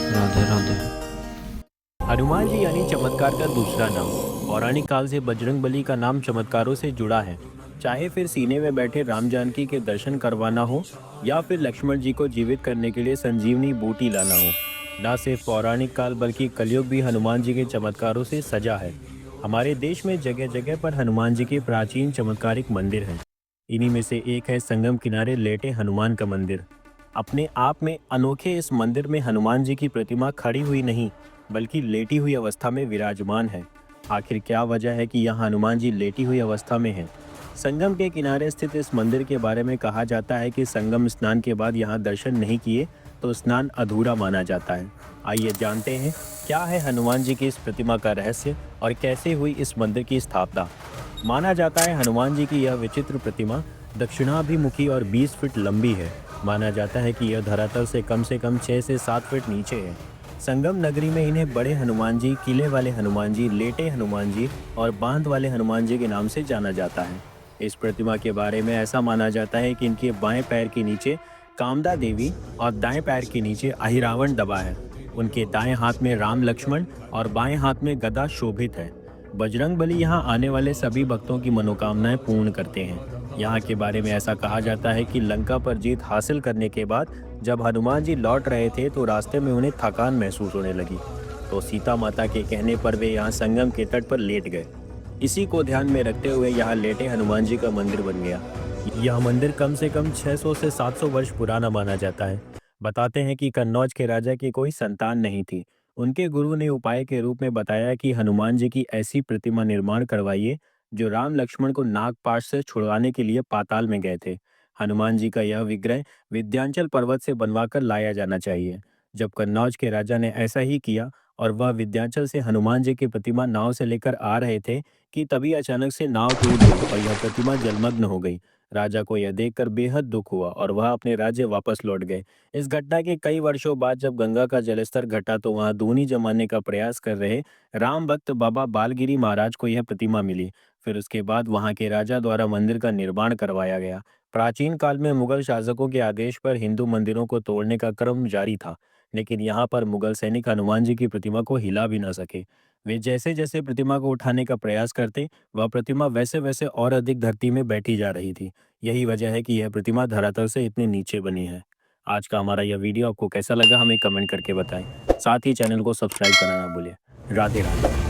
राधे राधे। हनुमान जी यानी चमत्कार का दूसरा नाम। पौराणिक काल से बजरंग बली का नाम चमत्कारों से जुड़ा है। चाहे फिर सीने में बैठे राम जानकी के दर्शन करवाना हो या फिर लक्ष्मण जी को जीवित करने के लिए संजीवनी बूटी लाना हो, न सिर्फ पौराणिक काल बल्कि कलयुग भी हनुमान जी के चमत्कारों से सजा है। हमारे देश में जगह जगह पर हनुमान जी के प्राचीन चमत्कारिक मंदिर हैं। इन्हीं में से एक है संगम किनारे लेटे हनुमान का मंदिर। अपने आप में अनोखे इस मंदिर में हनुमान जी की प्रतिमा खड़ी हुई नहीं बल्कि लेटी हुई अवस्था में विराजमान है। आखिर क्या वजह है कि यहाँ हनुमान जी लेटी हुई अवस्था में हैं? संगम के किनारे स्थित इस मंदिर के बारे में कहा जाता है कि संगम स्नान के बाद यहाँ दर्शन नहीं किए तो स्नान अधूरा माना जाता है। आइए जानते हैं क्या है हनुमान जी की इस प्रतिमा का रहस्य और कैसे हुई इस मंदिर की स्थापना। माना जाता है हनुमान जी की यह विचित्र प्रतिमा दक्षिणाभिमुखी और 20 फीट लंबी है। माना जाता है कि यह धरातल से कम 6 से 7 फीट नीचे है। संगम नगरी में इन्हें बड़े हनुमान जी, किले वाले हनुमान जी, लेटे हनुमान जी और बांध वाले हनुमान जी के नाम से जाना जाता है। इस प्रतिमा के बारे में ऐसा माना जाता है कि इनके बाएं पैर के नीचे कामदा देवी और दाएं पैर के नीचे अहिरावण दबा है। उनके दाएं हाथ में राम लक्ष्मण और बाएं हाथ में गदा शोभित है। बजरंग बली यहाँ आने वाले सभी भक्तों की मनोकामनाएं पूर्ण करते हैं। यहाँ के बारे में ऐसा कहा जाता है कि लंका पर जीत हासिल करने के बाद जब हनुमान जी लौट रहे थे तो रास्ते में उन्हें थकान महसूस होने लगी, तो सीता माता के कहने पर वे यहाँ संगम के तट पर लेट गए। इसी को ध्यान में रखते हुए यहाँ लेटे हनुमान जी का मंदिर बन गया। यह मंदिर कम से कम 600 से 700 वर्ष पुराना माना जाता है। बताते हैं कि कन्नौज के राजा की कोई संतान नहीं थी। उनके गुरु ने उपाय के रूप में बताया कि हनुमान जी की ऐसी प्रतिमा निर्माण करवाइए जो राम लक्ष्मण को नागपाश से छुड़वाने के लिए पाताल में गए थे। हनुमान जी का यह विग्रह विंध्याचल पर्वत से बनवाकर लाया जाना चाहिए। जब कन्नौज के राजा ने ऐसा ही किया और वह विंध्याचल से हनुमान जी की प्रतिमा नाव से लेकर आ रहे थे कि तभी अचानक से नाव टूट गई और यह प्रतिमा जलमग्न हो गई। राजा को यह देखकर बेहद दुख हुआ और वह अपने राज्य वापस लौट गए। इस घटना के कई वर्षों बाद जब गंगा का जलस्तर घटा तो वहां दूनी जमाने का प्रयास कर रहे राम भक्त बाबा बालगिरी महाराज को यह प्रतिमा मिली। फिर उसके बाद वहां के राजा द्वारा मंदिर का निर्माण करवाया गया। प्राचीन काल में मुगल शासकों के आदेश पर हिंदू मंदिरों को तोड़ने का क्रम जारी था, लेकिन यहाँ पर मुगल सैनिक हनुमान जी की प्रतिमा को हिला भी न सके। वे जैसे जैसे प्रतिमा को उठाने का प्रयास करते, वह प्रतिमा वैसे वैसे और अधिक धरती में बैठी जा रही थी। यही वजह है कि यह प्रतिमा धरातल से इतने नीचे बनी है। आज का हमारा यह वीडियो आपको कैसा लगा हमें कमेंट करके बताएं। साथ ही चैनल को सब्सक्राइब करना ना भूलें। राधे राधे।